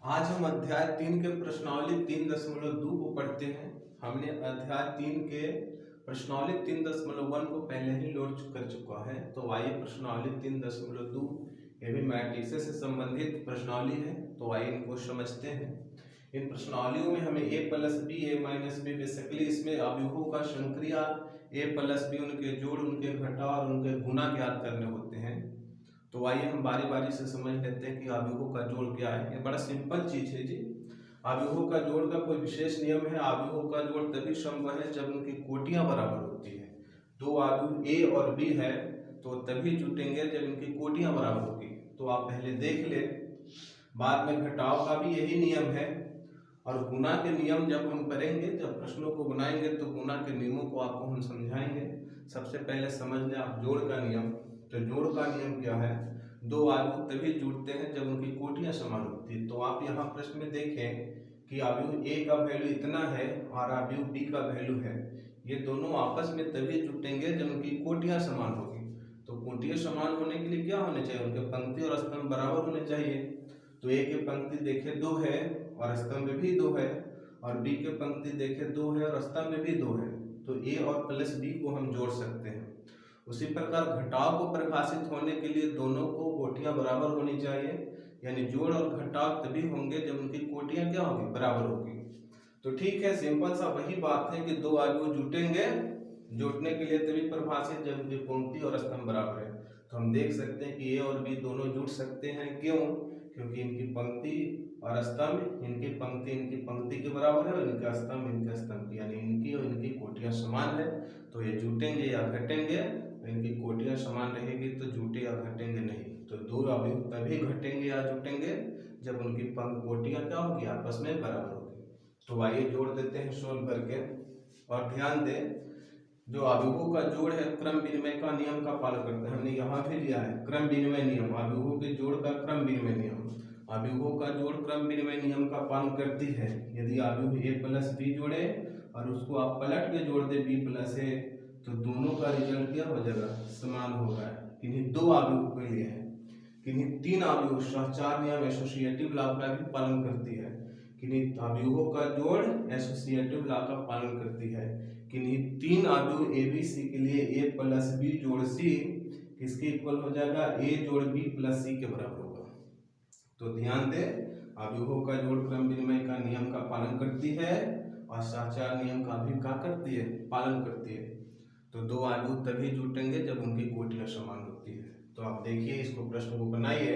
आज हम अध्याय 3 के प्रश्नावली 3.2 को पढ़ते हैं। हमने अध्याय 3 के प्रश्नावली 3.1 को पहले ही लोड कर चुका है। तो आइए प्रश्नावली 3.2 ये भी मैट्रिक्स से संबंधित प्रश्नावली है, तो आइए इनको समझते हैं। इन प्रश्नावलियों में हमें a plus B A minus B basically इसमें अवयवों का संक्रिया a प्लस बी उनके जोड़ उनके घटाव और उनके गुणा ज्ञात करने होते हैं। तो आइए हम बारी बारी से समझ लेते हैं कि अवयवों का जोड़ क्या है। ये बड़ा सिंपल चीज है जी। अवयवों का जोड़ का कोई विशेष नियम है। अवयवों का जोड़ तभी संभव है जब उनकी कोटियां बराबर होती है। दो अवयव ए और बी है तो तभी जुटेंगे जब इनकी कोटियां बराबर होगी। तो आप पहले देख ले, बाद में घटाव का भी यही नियम है और गुणा के नियम जब हम करेंगे, जब प्रश्नों को बनाएंगे तो गुणा के नियमों को आपको हम समझाएंगे। सबसे पहले समझ लें आप जोड़ का नियम। तो जोड़ का नियम क्या है? दो अवयव तभी जुड़ते हैं जब उनकी कोटियां समान होती है। तो आप यहाँ प्रश्न में देखें कि अवयव ए का वैल्यू इतना है और अवयव बी का वैल्यू है, ये दोनों आपस में तभी जुटेंगे जब उनकी कोटियां समान होगी। तो कोटियां समान होने के लिए क्या होने चाहिए? उनके पंक्ति और स्तंभ बराबर होने चाहिए। तो ए की पंक्ति देखे 2 है और स्तंभ भी 2 है, और बी के पंक्ति देखे 2 है और स्तंभ भी 2 है। तो ए और प्लस बी को हम जोड़ सकते हैं। उसी प्रकार घटाव को परिभाषित होने के लिए दोनों को कोटियां बराबर होनी चाहिए, यानी जोड़ और घटाव तभी होंगे जब उनकी कोटियां क्या होगी? बराबर होगी। तो ठीक है, सिंपल सा वही बात है कि दो अवयव जुटेंगे, जुटने के लिए तभी परिभाषित जब उनकी पंक्ति और स्तंभ बराबर है। तो हम देख सकते हैं कि ए और बी दोनों जुट सकते हैं। क्यों? क्योंकि इनकी पंक्ति और स्तंभ, इनकी पंक्ति के बराबर है और इनका स्तंभ इनके स्तंभ की, यानी इनकी और इनकी कोटियां समान है। तो ये जुटेंगे या घटेंगे? इनकी कोटियां समान रहेगी तो जुटे या घटेंगे नहीं। तो दो अवयव तभी घटेंगे या जुटेंगे जब उनकी कोटियां क्या होगी? आपस में बराबर होगी। तो आइए जोड़ देते हैं सोल्व करके। और ध्यान दें, जो अवयवों का जोड़ है क्रम विनिमय का नियम का पालन करते हैं। हमने यहाँ भी लिया है क्रम विनिमय नियम, अवयवों के जोड़ का क्रम विनिमय नियम। अवयवों का जोड़ क्रम विनिमय नियम का पालन करती है। यदि अवयव ए प्लस बी जोड़े और उसको आप पलट के जोड़ दे बी प्लस ए, तो दोनों का रिजल्ट क्या हो जाएगा? समान होगा। किन्हीं दो अवयवों के लिए है, किन्हीं तीन अवयव सहचार नियम एसोसिएटिव लॉ का भी पालन करती है। किन्हीं अवयवों का जोड़ एसोसिएटिव लॉ का पालन करती है। किन्हीं तीन अवयव ए बी सी के लिए ए प्लस बी जोड़ सी किसके इक्वल हो जाएगा? ए जोड़ बी प्लस सी के बराबर होगा। तो ध्यान दें, अवयवों का जोड़ क्रम विनिमय का नियम का पालन करती है और सहचार नियम का भी क्या करती है? पालन करती है। तो दो अवयव तभी जुटेंगे जब उनकी कोटियां समान होती है। तो आप देखिए, इसको प्रश्न को बनाइए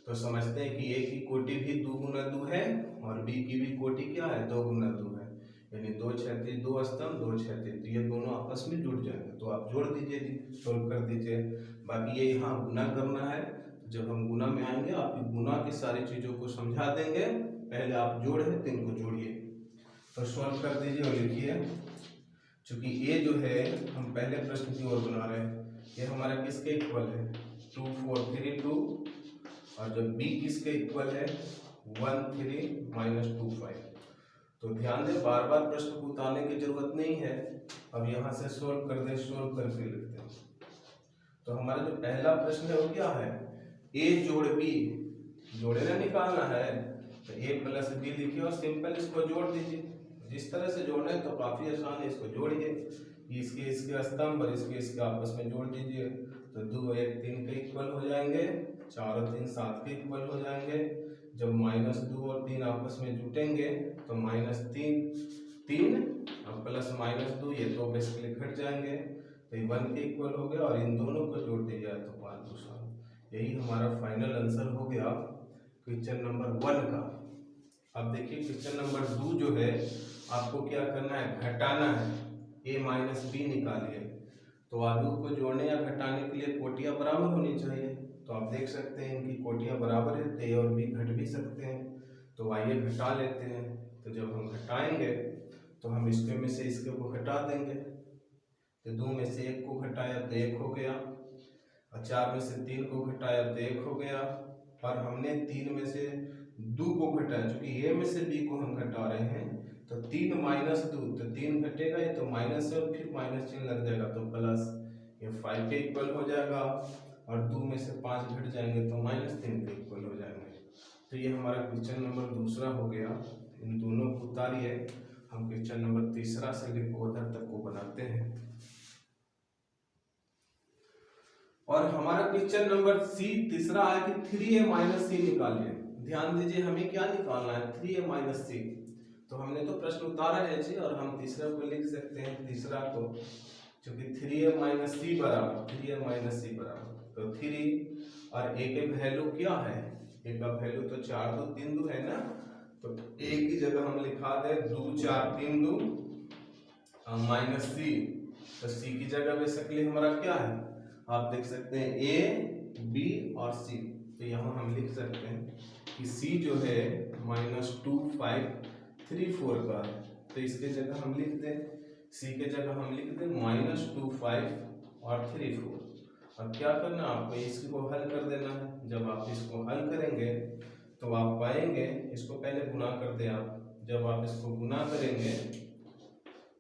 तो समझते हैं कि ए की कोटि भी 2 गुना 2 है और बी की भी कोटि क्या है? 2 गुना 2 है, यानी 2 क्षैतिज 2 स्तंभ 2 क्षैतिज, तो ये दोनों आपस में जुड़ जाएंगे। तो आप जोड़ दीजिए जी, सोल्व कर दीजिए। बाकी ये यहाँ गुना करना है, तो जब हम गुना में आएंगे आप गुना की सारी चीज़ों को समझा देंगे। पहले आप जोड़ है तो इनको जोड़िए। तो सोल्व कर दीजिए और लिखिए। चूंकि ये जो है हम पहले प्रश्न की ओर बना रहे हैं, ये हमारा किसके इक्वल है? 2 4 3 2, और जब b किसके इक्वल है? 1 3 -2 5। तो ध्यान दें, बार बार प्रश्न को उतारने की जरूरत नहीं है। अब यहाँ से सोल्व कर दे, सोल्व करके लिखते हैं। तो हमारा जो पहला प्रश्न है वो क्या है? a जोड़ b जोड़े ना निकालना है, तो a प्लस बी लिखिए और सिंपल इसको जोड़ दीजिए। जिस तरह से जोड़ना है तो काफी आसान है, इसको जोड़िए। इसके स्तंभ और इसके आपस में जोड़ दीजिए। तो 2 1 3 के इक्वल हो जाएंगे, 4 और 3 7 के इक्वल हो जाएंगे। जब -2 और 3 आपस में जुटेंगे तो -3 और प्लस -2, ये तो बेसिकली घट जाएंगे, तो 1 के इक्वल हो गया। और इन दोनों को जोड़ दिया तो 5 2 7। यही हमारा फाइनल आंसर हो गया क्वेश्चन नंबर 1 का। अब देखिए क्वेश्चन नंबर 2 जो है, आपको क्या करना है? घटाना है। a माइनस बी निकालिए। तो अवयव को जोड़ने या घटाने के लिए कोटियां बराबर होनी चाहिए। तो आप देख सकते हैं इनकी कोटियां बराबर है, तो a और b घट भी सकते हैं। तो आइए घटा लेते हैं। तो जब हम घटाएंगे तो हम इसके में से इसके को घटा देंगे। तो 2 में से 1 को घटाया तो 1 हो गया, और 4 में से 3 को घटाया तो 1 हो गया, और हमने 3 में से 2 को घटाया। चूंकि a में से b को हम घटा रहे हैं, तो 3 -2, तो 3 घटेगा, ये तो माइनस है और फिर माइनस चिन्ह लग जाएगा तो प्लस, ये 5 के इक्वल हो जाएगा। और 2 में से 5 घट जाएंगे तो -3 के इक्वल हो जाएंगे। तो ये हमारा क्वेश्चन नंबर दूसरा हो गया। इन दोनों को उतारिए, हम क्वेश्चन नंबर तीसरा से लेकर उधर तक को बनाते हैं। और हमारा क्वेश्चन नंबर सी तीसरा है कि 3a माइनस सी निकालिए। ध्यान दीजिए, हमें क्या निकालना है, 3a माइनस सी। तो हमने तो प्रश्न उतारा है जी, और हम तीसरा को लिख सकते हैं, तीसरा को, क्योंकि 3a माइनस सी बराबर 3a माइनस सी बराबर तो 3 और a के वैल्यू क्या है, a का वैल्यू तो 4 2 3 2 है ना, तो a की जगह हम लिखा दे 2 4 3 2 माइनस सी। तो c की जगह बेसिकली हमारा क्या है, आप देख सकते हैं a b और c। तो यहाँ हम लिख सकते हैं कि c जो है -2 5 3 4 का है। तो इसके जगह हम लिख दें, c के जगह हम लिख दें -2 5 और 3 4। अब क्या करना, आपको इसको हल कर देना है। जब आप इसको हल करेंगे तो आप पाएंगे, इसको पहले गुना कर दे आप। जब आप इसको गुना करेंगे,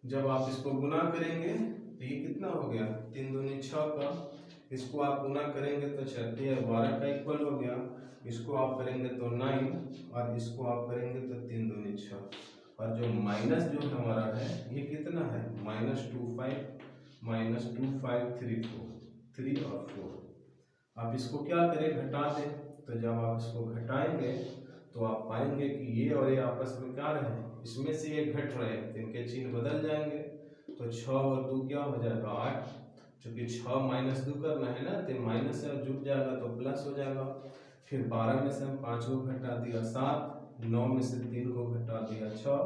जब आप इसको गुना करेंगे तो ये कितना हो गया, 3 दूनी 6 का। इसको आप गुना करेंगे तो 6 12 का इक्वल हो गया। इसको आप करेंगे तो 9, और इसको आप करेंगे तो 3 दूनी 6। और जो माइनस जो हमारा है ये कितना है, -2 5 3 4 3 और 4। आप इसको क्या करें, घटा दें। तो जब आप इसको घटाएंगे तो आप पाएंगे कि ये और ये आपस में क्या रहे, इसमें से ये घट रहे हैं, तो इनके चिन्ह बदल जाएंगे। तो 6 और 2 क्या हो जाएगा 8, क्योंकि 6 माइनस 2 करना है ना, तो माइनस से जुड़ जाएगा तो प्लस हो जाएगा। फिर 12 में से हम 5 को घटा दिया 7, 9 में से 3 को घटा दिया 6,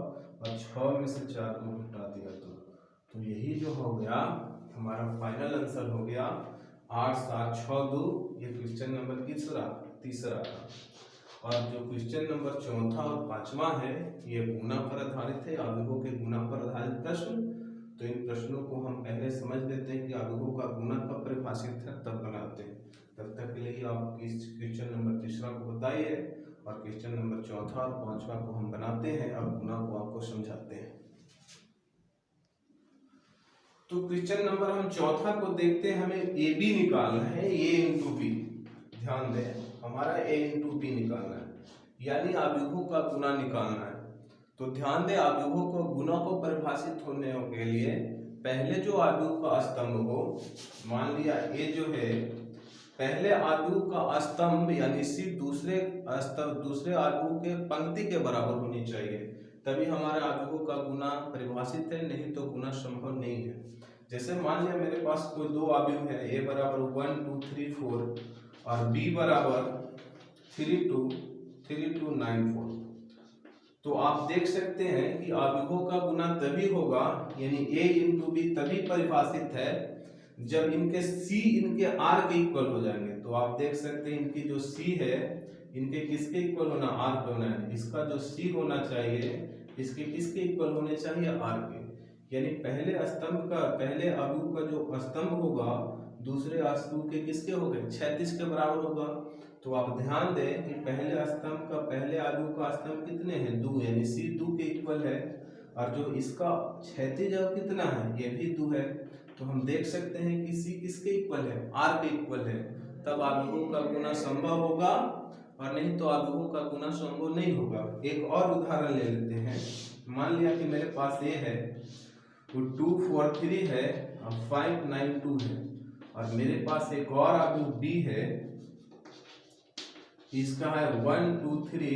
और 6 में से 4 को घटा दिया 2। तो यही जो हो गया हमारा फाइनल आंसर हो गया 8 7 6 2। ये क्वेश्चन नंबर तीसरा था। और जो क्वेश्चन नंबर चौथा और पांचवा है ये गुना पर आधारित है, अवयवों के गुना पर आधारित प्रश्न। तो इन प्रश्नों को हम पहले समझ लेते हैं कि अवयवों का गुना कब परिभाषित है, तब बनाते हैं। तब तक के लिए आप इस क्वेश्चन नंबर तीसरा को बताइए, और क्वेश्चन नंबर चौथा और पांचवा को हम बनाते हैं, अब गुना को आपको समझाते हैं। तो क्वेश्चन नंबर हम चौथा को देखते हैं, हमें ए बी निकालना है, ए इंटू बी। ध्यान दें, हमारा a इंटू बी निकालना है, यानी अवयवों का गुना निकालना है। तो ध्यान दें, अवयवों को गुना को परिभाषित होने के लिए पहले जो अवयव का स्तंभ हो, मान लिया a जो है, पहले अवयव का स्तंभ यानी सिर्फ दूसरे अवयव के पंक्ति के बराबर होनी चाहिए, तभी हमारे अवयवों का गुना परिभाषित है, नहीं तो गुना संभव नहीं है। जैसे मान लिया मेरे पास कोई दो अवयव है, a बराबर 1 2 3 4 और b बराबर 3 2 9 4। तो आप देख सकते हैं कि अवयवों का गुना तभी होगा, यानी a इंटू बी तभी परिभाषित है जब इनके c इनके r के इक्वल हो जाएंगे। तो आप देख सकते हैं इनकी जो c है, इनके किसके इक्वल होना, r के होना है। इसका जो c होना चाहिए, इसके किसके इक्वल होने चाहिए, r के। यानी पहले अवयव का जो स्तंभ होगा दूसरे स्तंभ के किसके हो गए, 36 के बराबर होगा। तो आप ध्यान दें कि पहले स्तंभ का पहले अवयव का स्तंभ कितने हैं, 2, यानी c 2 के इक्वल है, और जो इसका क्षैतिज कितना है, ये भी 2 है। तो हम देख सकते हैं कि c किसके इक्वल है, r के इक्वल है, तब अवयवों का गुना संभव होगा, और नहीं तो अवयवों का गुना संभव नहीं होगा। एक और उदाहरण ले लेते हैं। मान लिया कि मेरे पास ये है, तो 2 4 3 है और 5 9 2 है, और मेरे पास एक और अवयव b है, इसका है 1 2 3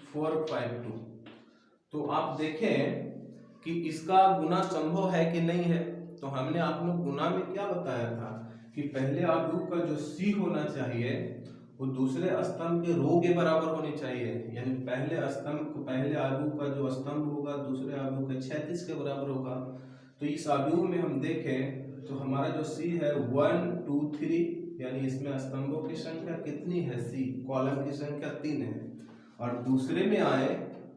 4 5 2। तो आप देखें कि इसका गुना संभव है कि नहीं है। तो हमने आपको गुना में क्या बताया था कि पहले अवयव का जो c होना चाहिए वो दूसरे स्तंभ के रो के बराबर होनी चाहिए, यानी पहले अवयव का जो स्तंभ होगा दूसरे अवयव के 36 के बराबर होगा। तो इस अवयव में हम देखें तो हमारा जो c है 1 2 3, यानी इसमें स्तंभों की संख्या कितनी है, c, कॉलम की संख्या 3 है। और दूसरे में आए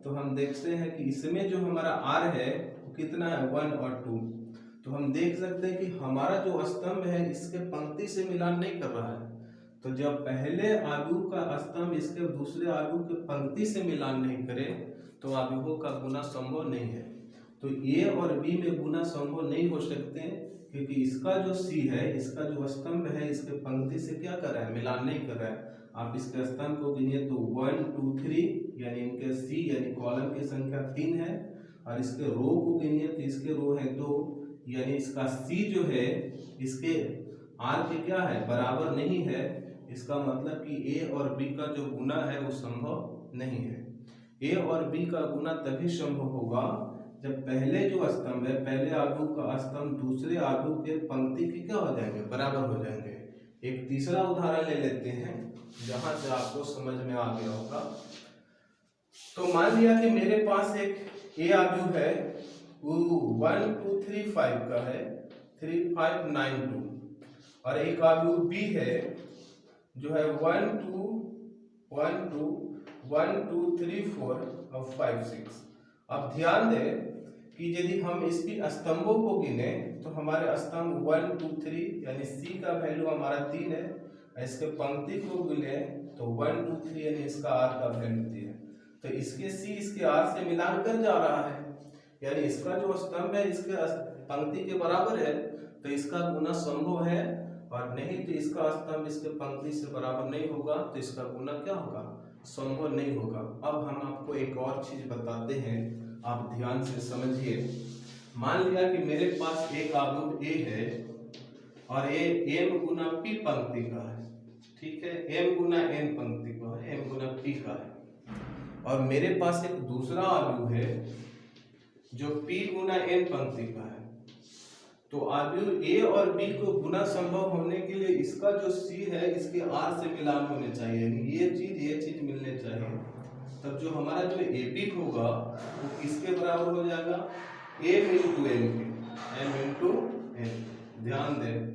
तो हम देखते हैं कि इसमें जो हमारा r है वो कितना है, 1 और 2। तो हम देख सकते हैं कि हमारा जो स्तंभ है इसके पंक्ति से मिलान नहीं कर रहा है। तो जब पहले अवयव का स्तंभ इसके दूसरे अवयव के पंक्ति से मिलान नहीं करे तो अवयवों का गुना संभव नहीं है। तो a और b में गुना संभव नहीं हो सकते, क्योंकि इसका जो c है, इसका जो स्तंभ है इसके पंक्ति से क्या कर रहा है, मिलान नहीं कर रहा है। आप इसके स्तंभ को गिनिए तो 1 2 3 यानी इनके सी यानी कॉलम की संख्या 3 है, और इसके रो को गिनिए तो इसके रो है 2 यानी इसका सी जो है इसके आर के क्या है बराबर नहीं है। इसका मतलब कि ए और बी का जो गुना है वो संभव नहीं है। ए और बी का गुना तभी संभव होगा जब पहले जो स्तंभ है पहले आलू का स्तंभ दूसरे आलू के पंक्ति के क्या हो जाएंगे बराबर हो जाएंगे। एक तीसरा उदाहरण ले लेते हैं जहां से आपको समझ में आ गया होगा। तो मान लिया कि मेरे पास एक ए आलू है वो 1 2 3 5 का है 3 5 9 2, और एक आलू बी है जो है 1 2 1 2 1 2 3 4 और 5 6। अब ध्यान दें कि यदि हम इसकी स्तंभों को गिने तो हमारे स्तंभ 1 2 3 यानी सी का वैल्यू हमारा 3 है, इसके पंक्ति को गिने तो 1 2 3 यानी इसका आर का वैल्यू 3 है। तो इसके सी इसके आर से मिलान कर जा रहा है, यानी इसका जो स्तंभ है इसके पंक्ति के बराबर है, तो इसका गुना संभव है, और नहीं तो इसका स्तंभ इसके पंक्ति से बराबर नहीं होगा तो इसका गुना क्या होगा संभव नहीं होगा। अब हम आपको एक और चीज बताते हैं, आप ध्यान से समझिए। मान लिया कि मेरे पास एक आलू ए है और ए एम गुना पी पंक्ति का है, ठीक है, एम गुना एन पंक्ति का है, एम गुना पी का है, और मेरे पास एक दूसरा आलू है जो पी गुना एन पंक्ति का है। तो आलू ए और बी को गुना संभव होने के लिए इसका जो सी है इसके आर से मिलान होने चाहिए, ये चीज मिलने चाहिए। तब जो हमारा जो ए बी होगा वो किसके बराबर हो जाएगा एम इंटू एन के, एम इंटू एन। ध्यान दें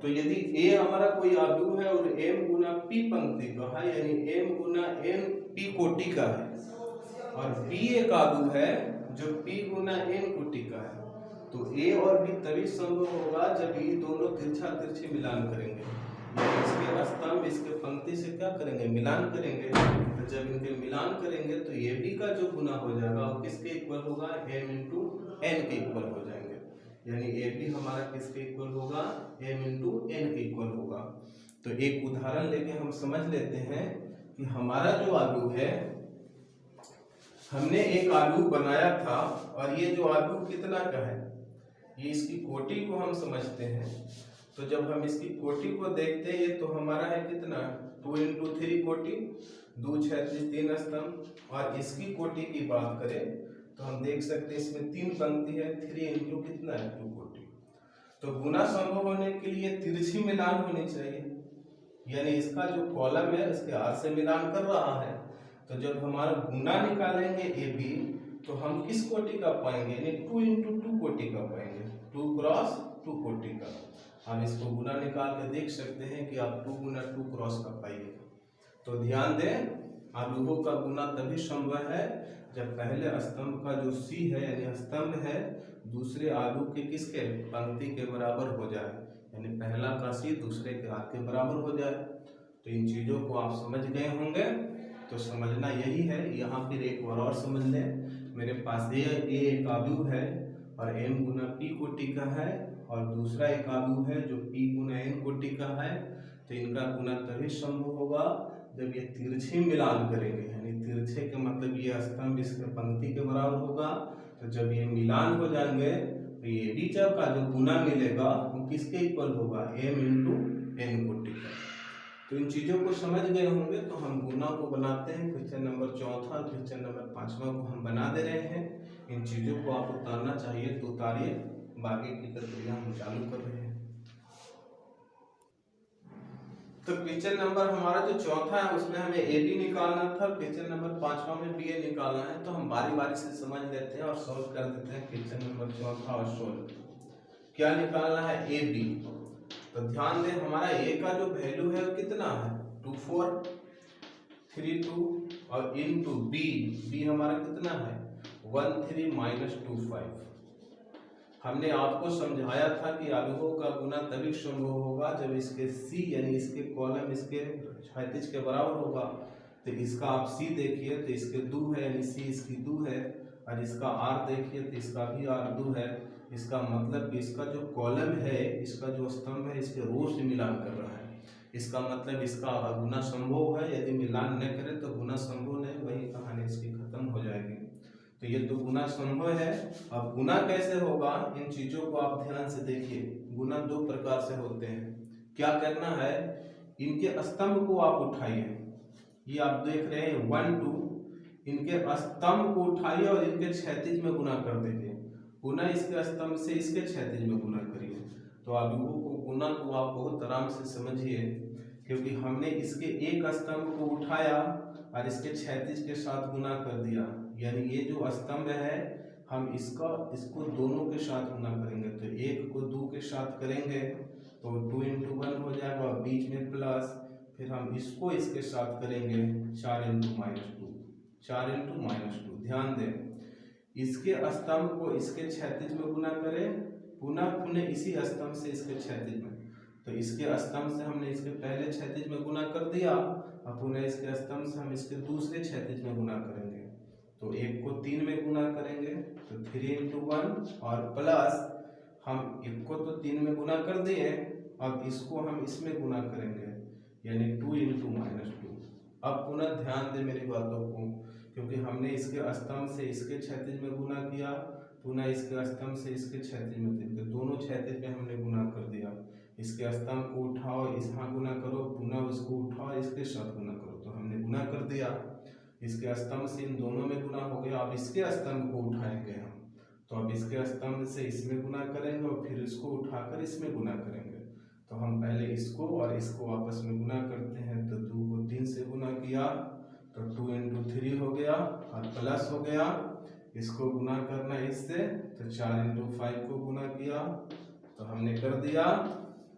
तो यदि ए हमारा कोई आलू है और एम गुना पी पंक्ति का है यानी एम गुना एन पी कोटि का है, और बी एक आलू है जो पी गुना एन कोटि का है, तो ए और बी तभी संभव होगा जब ये दोनों तिरछा तिरछी मिलान करेंगे, इसके स्तंभ इसके पंक्ति से क्या करेंगे मिलान करेंगे। तो जब इनके मिलान करेंगे तो ए बी का जो गुना हो जाएगा वो किसके इक्वल होगा एम इंटू एन के इक्वल हो जाएंगे, यानी ए बी हमारा किसके इक्वल होगा एम इंटू एन के इक्वल होगा। तो एक उदाहरण लेके हम समझ लेते हैं कि हमारा जो आलू है हमने एक आलू बनाया था, और ये जो आलू कितना का है ये इसकी कोटि को हम समझते हैं। तो जब हम इसकी कोटि को देखते हैं ये तो हमारा है कितना 2 इंटू 3 कोटि, 2 6 3 स्तंभ, और इसकी कोटि की बात करें तो हम देख सकते हैं इसमें 3 पंक्ति है, 3 इंटू कितना है 2 कोटि। तो गुना संभव होने के लिए तिरछी मिलान होनी चाहिए, यानी इसका जो कॉलम है इसके आर से मिलान कर रहा है। तो जब हमारा गुना निकालेंगे ए बी तो हम किस कोटि का पाएंगे यानी 2 इंटू 2 कोटि का पाएंगे, 2 क्रॉस 2 कोटि का। हम इसको गुना निकाल के देख सकते हैं कि आप 2 गुना 2 क्रॉस का पाइए। तो ध्यान दें आलूओं का गुना तभी संभव है जब पहले स्तंभ का जो सी है यानी स्तंभ है दूसरे आलू के किसके पंक्ति के बराबर हो जाए, यानी पहला का सी दूसरे के आर के बराबर हो जाए। तो इन चीजों को आप समझ गए होंगे, तो समझना यही है। यहाँ फिर एक बार और समझ लें, मेरे पास ए एक आलू है और एम गुना पी कोटि का है, और दूसरा एक आलू है जो पी गुना एन कोटि का है। तो इनका गुना तभी संभव होगा जब ये तिरछे मिलान करेंगे, यानी तिरछे के मतलब ये स्तंभ इसके पंक्ति के बराबर होगा। तो जब ये मिलान हो जाएंगे तो ये बी का जो गुना मिलेगा वो किसके इक्वल होगा एम इंटू एन कोटि का। तो इन चीजों को समझ गए होंगे, तो हम गुना को बनाते हैं। क्वेश्चन नंबर 4 क्वेश्चन नंबर 5 को हम बना दे रहे हैं। इन चीजों को आप उतारना चाहिए तो उतारिए, बाकी की प्रक्रिया हम चालू कर रहे हैं। तो क्वेश्चन नंबर हमारा जो 4 है उसमें हमें ए बी निकालना था, क्वेश्चन नंबर 5 में बी ए निकालना है। तो हम बारी बारी से समझ लेते हैं और सॉल्व कर देते हैं। क्वेश्चन नंबर 4 और सोल्व क्या निकालना है ए बी। तो ध्यान दें हमारा ए का जो वैल्यू है वो कितना है 2 4 3 2, और इनटू बी, बी हमारा कितना है 1 3 -2 5। हमने आपको समझाया था कि आलूओं का गुना तभी संभव होगा जब इसके सी यानी इसके कॉलम इसके क्षैतिज के बराबर होगा। तो इसका आप सी देखिए तो इसके 2 है यानी सी इसकी 2 है, और इसका आर देखिए तो इसका भी आर 2 है। इसका मतलब कि इसका जो कॉलम है इसका जो स्तंभ है इसके रो से मिलान कर रहा है, इसका मतलब इसका गुना संभव है, यदि मिलान न करे तो गुना संभव नहीं, वही कहानी इसकी खत्म हो जाएगी। तो ये तो गुना संभव है। अब गुना कैसे होगा, इन चीजों को आप ध्यान से देखिए। गुना दो प्रकार से होते हैं। क्या करना है, इनके स्तंभ को आप उठाइए, ये आप देख रहे हैं 1 2, इनके स्तंभ को उठाइए और इनके क्षैतिज में गुना कर दीजिए। पुनः इसके स्तंभ से इसके क्षैतिज में गुना करिए। तो अभिभू को गुना को आप बहुत आराम से समझिए, क्योंकि हमने इसके एक स्तंभ को उठाया और इसके क्षैतिज के साथ गुना कर दिया, यानी ये जो स्तंभ है हम इसको दोनों के साथ गुना करेंगे। तो एक को 2 के साथ करेंगे तो 2 × 1 हो जाएगा और बीच में प्लस, फिर हम इसको इसके साथ करेंगे 4 × -2, 4 × -2। ध्यान दें, इसके स्तंभ को इसके क्षैतिज में गुना करें, पुनः इसी स्तंभ से इसके क्षैतिज में। तो इसके स्तंभ से हमने इसके पहले क्षैतिज में गुना कर दिया और पुनः इसके स्तंभ से हम इसके दूसरे क्षैतिज में गुना करेंगे। तो एक को 3 में गुना करेंगे तो 3 × 1 और प्लस हम एक को तो 3 में गुना कर दिए, अब इसको हम इसमें गुना करेंगे यानी 2 × -2। अब पुनः ध्यान दें मेरी बातों को, क्योंकि हमने इसके स्तंभ से इसके क्षैतिज में गुना किया, पुनः इसके स्तंभ से इसके क्षैतिज में, दोनों क्षैतिज में हमने गुना कर दिया। इसके स्तंभ को उठाओ, यहाँ गुना करो, पुनः उसको उठाओ, इसके साथ गुना करो, तो हमने गुना कर दिया। इसके स्तंभ से इन दोनों में गुना हो गया। अब इसके स्तंभ को उठाएंगे हम, तो अब इसके स्तंभ से इसमें गुना करेंगे और फिर इसको उठाकर इसमें गुना करेंगे। तो हम पहले इसको और इसको आपस में गुना करते हैं। तो 2 को 3 से गुना किया तो 2 × 3 हो गया और प्लस हो गया, इसको गुना करना इससे तो 4 × 5 को गुना किया तो हमने कर दिया।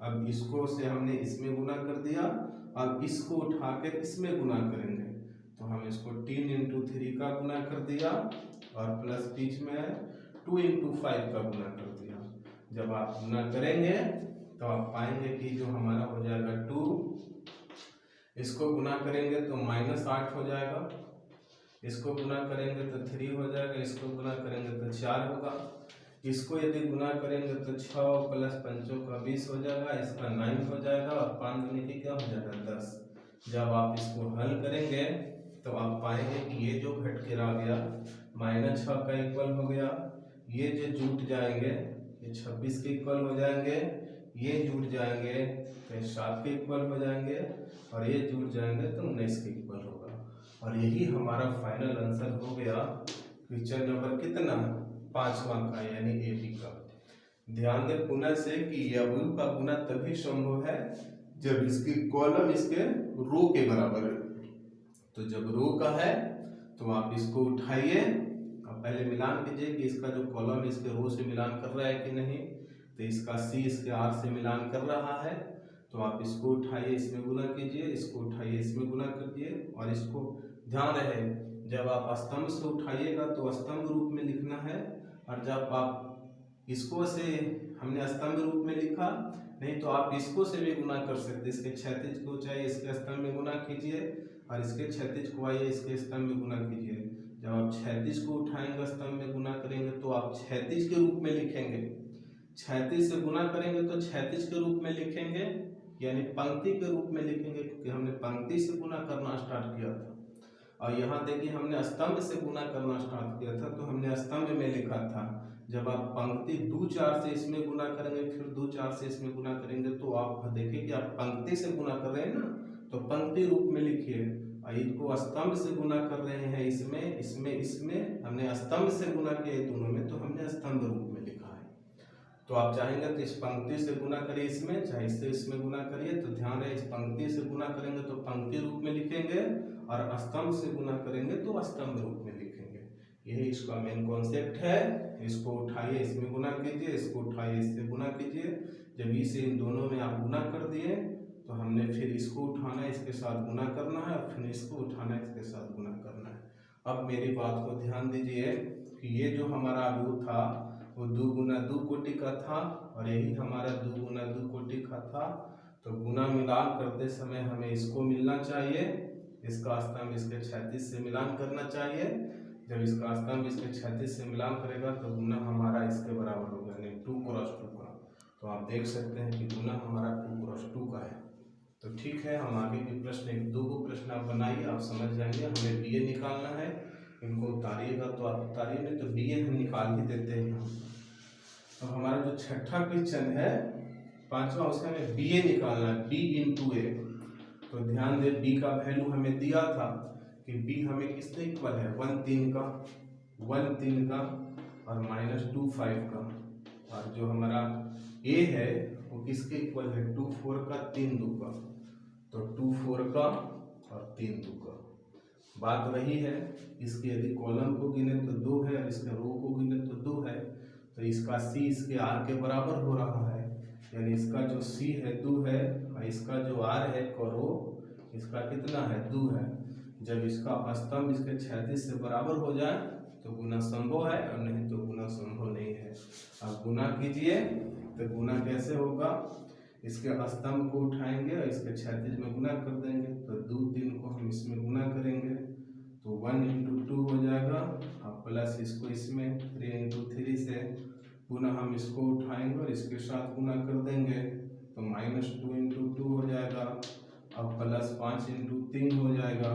अब इसको से हमने इसमें गुना कर दिया, अब इसको उठा के इसमें गुना करेंगे तो हम इसको 3 × 3 का गुना कर दिया और प्लस बीच में 2 × 5 का गुना कर दिया। जब आप गुना करेंगे तो आप पाएंगे कि जो हमारा हो जाएगा 2, इसको गुना करेंगे तो -8 हो जाएगा, इसको गुना करेंगे तो 3 हो जाएगा, इसको गुना करेंगे तो 4 होगा, इसको यदि गुना करेंगे तो 6 + 5 का 20 हो जाएगा, इसका 9 हो जाएगा और 5 दूनी की क्या हो जाएगा 10। जब आप इसको हल करेंगे तो आप पाएंगे कि ये जो घट के आ गया -6 का इक्वल हो गया, ये जो जुट जाएंगे ये 26 के इक्वल हो जाएंगे, ये जुट जाएंगे तो 7 के इक्वल हो जाएंगे और ये जुट जाएंगे तो 19 के इक्वल होगा। और यही हमारा फाइनल आंसर हो गया क्वेश्चन नंबर कितना 5वां का, यानी AB का। ध्यान दें पुनः से कि अवयव का गुना तभी संभव है जब इसकी कॉलम इसके रो के बराबर है। तो जब रो का है तो आप इसको उठाइए और पहले मिलान कीजिए कि इसका जो कॉलम इसके रो से मिलान कर रहा है कि नहीं। तो इसका C इसके R से मिलान कर रहा है, तो आप इसको उठाइए इसमें गुना कीजिए, इसको उठाइए इसमें गुना कीजिए। और इसको ध्यान रहे जब आप स्तंभ से उठाइएगा तो स्तंभ रूप में लिखना है, और जब आप इसको से हमने स्तंभ रूप में लिखा, नहीं तो आप इसको से भी गुना कर सकते। इसके क्षैतिज को चाहिए इसके स्तंभ में गुना कीजिए और इसके क्षैतिज को आइए इसके स्तंभ में गुना कीजिए। जब आप क्षैतिज को उठाएंगे स्तंभ में गुना करेंगे तो आप क्षैतिज के रूप में लिखेंगे, क्षैतिज से गुना करेंगे तो क्षैतिज के रूप में लिखेंगे, यानी पंक्ति के रूप में लिखेंगे, क्योंकि हमने पंक्ति से गुना करना स्टार्ट किया था। और यहाँ देखिए हमने स्तंभ से गुना करना स्टार्ट किया था, तो हमने स्तंभ में लिखा था। जब आप पंक्ति 2 4 से इसमें गुना करेंगे, फिर 2 4 से इसमें गुना करेंगे, तो आप देखिए कि आप पंक्ति से गुना कर रहे हैं ना, तो पंक्ति रूप में लिखिए। और इनको स्तंभ से गुना कर रहे हैं, इसमें इसमें इसमें हमने स्तंभ से गुना किया दोनों में, तो हमने स्तंभ रूप में लिखा है। तो आप चाहेंगे तो इस पंक्ति से गुना करिए इसमें, चाहे इससे इसमें गुना करिए। तो ध्यान रहे इस पंक्ति से गुना करेंगे तो पंक्ति रूप में लिखेंगे, और स्तंभ से गुना करेंगे तो स्तंभ रूप में लिखेंगे। यही इसका मेन कॉन्सेप्ट है। इसको उठाइए इसमें गुना कीजिए, इसको उठाइए इससे गुना कीजिए। जब इसे इन दोनों में आप गुना कर दिए तो हमने फिर इसको उठाना है इसके साथ गुना करना है, और फिर इसको उठाना है इसके साथ गुना करना है। अब मेरी बात को ध्यान दीजिए कि ये जो हमारा अवयव था वो 2 × 2 कोटि का था, और यही हमारा 2 × 2 कोटि का था। तो गुना मिलान करते समय हमें इसको मिलना चाहिए, इसका स्तंभ इसके क्षैतिज से मिलान करना चाहिए। जब इसका स्तंभ इसके क्षैतिज से मिलान करेगा तो गुना हमारा इसके बराबर होगा, यानी 2 × 2 का। तो आप देख सकते हैं कि गुना हमारा 2 × 2 का है। तो ठीक है, हम आगे के प्रश्न एक दो को प्रश्न आप बनाइए, आप समझ जाएंगे। हमें बी ए निकालना है, इनको उतारिएगा तो आप उतारिए, नहीं तो बी ए हम निकाल ही देते हैं। अब हमारा जो छठा क्वेश्चन है पांचवा, उसका हमें बी ए निकालना है, बी इंटू ए। तो ध्यान दे, बी का वैल्यू हमें दिया था कि बी हमें किसके इक्वल है, 1 3 का, 1 3 का और -2 5 का। और जो हमारा ए है वो किसके इक्वल है, 2 4 का 3 2 का। तो 2 4 का और 3 2 का। बात वही है, इसके यदि कॉलम को गिने तो 2 है और इसके रो को गिने तो 2 है। तो इसका सी इसके आर के बराबर हो रहा है, यानी इसका जो सी है 2 है और इसका जो आर है रो इसका कितना है, 2 है। जब इसका स्तंभ इसके क्षैतिज से बराबर हो जाए तो गुना संभव है, और नहीं तो गुना संभव नहीं है। अब गुना कीजिए, तो गुना कैसे होगा, इसके स्तंभ को उठाएंगे और इसके क्षैतिज में गुना कर देंगे। तो 2 3 को हम इसमें गुना करेंगे तो 1 × 2 हो जाएगा, अब प्लस इसको इसमें 3 × 3 से पुनः हम इसको उठाएंगे और इसके साथ गुना कर देंगे तो -2 × 2 हो जाएगा, अब प्लस 5 × 3 हो जाएगा।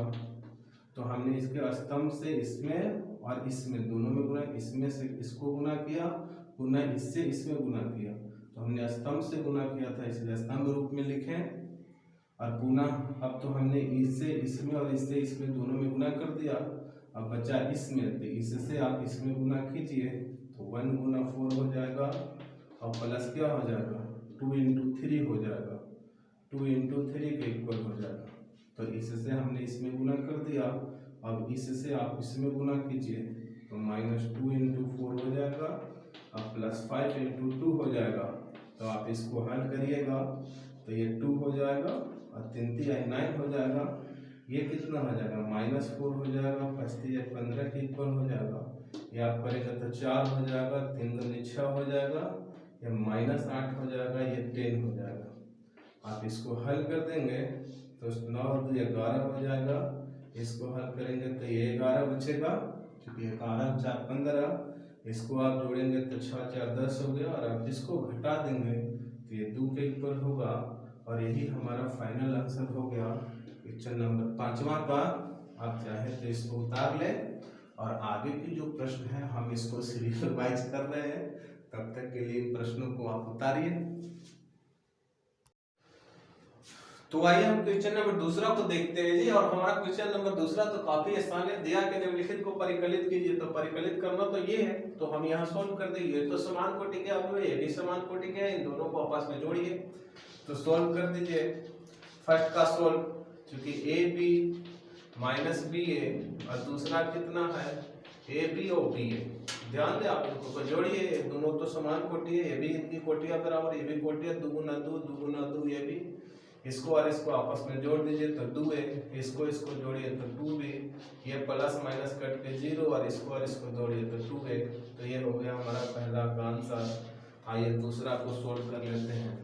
तो हमने इसके स्तंभ से इसमें और इसमें दोनों में गुना, इसमें से इसको गुना किया, पुनः इससे इसमें गुना किया। तो हमने स्तंभ से गुना किया था इसलिए स्तंभ रूप में लिखें, और पुनः अब तो हमने इससे इसमें और इससे इसमें दोनों में गुना कर दिया। अब बचा इसमें, तो इससे आप इसमें गुना कीजिए तो 1 × 4 हो जाएगा और प्लस क्या हो जाएगा, 2 × 3 हो जाएगा, 2 × 3 के इक्वल हो जाएगा। तो इससे हमने इसमें गुना कर दिया, अब इससे आप इसमें गुना कीजिए तो -2 × 4 हो जाएगा और +5 × 2 हो जाएगा। तो आप इसको हल करिएगा तो ये 2 हो जाएगा और 3 3 9 हो जाएगा। ये कितना हो जाएगा, -4 हो जाएगा, 5 3 15 के इक्वल हो जाएगा। ये आप करेंगे तो 4 हो जाएगा, 3 2 6 हो जाएगा, ये -8 हो जाएगा, ये 10 हो जाएगा। आप इसको हल कर देंगे तो 9 2 11 हो जाएगा। इसको हल करेंगे तो ये 11 बचेगा, क्योंकि 11 4 15। इसको आप जोड़ेंगे तो 6 4 10 हो गया, और आप इसको घटा देंगे तो ये 2 के इक्वल होगा। और यही हमारा फाइनल आंसर हो गया क्वेश्चन नंबर 5वां का। आप चाहे तो इसको उतार लें, और आगे की जो प्रश्न है हम इसको सीरियल वाइज कर रहे हैं, तब तक के लिए इन प्रश्नों को आप उतारिए। तो आइए हम क्वेश्चन नंबर दूसरा को देखते हैं जी। और हमारा क्वेश्चन नंबर दूसरा तो काफी आसान है, दिया के निम्नलिखित को परिकलित कीजिए। तो परिकलित करना तो ये है, तो हम यहाँ सोल्व कर देंगे। तो समान कोटि के अवयव, ये भी समान कोटि के हैं, इन दोनों को आपस में जोड़िए तो सोल्व कर दीजिए। फर्स्ट का सोल्व, क्योंकि ए बी माइनस बी ए और दूसरा कितना है ए बी और बी ए। ध्यान दें, आप इनको जोड़िए, दोनों तो समान कोटि है, ये भी इनकी कोटियां बराबर, ये भी कोटियां, 2 × 2 2 × 2 ये भी। इसको और इसको आपस में जोड़ दीजिए तो 2 है, इसको इसको जोड़िए तो 2 भी, ये प्लस माइनस कट के 0 और इसको जोड़िए तो 2 है। तो ये हो गया हमारा पहला का आंसर। आइए दूसरा को सोल्व कर लेते हैं।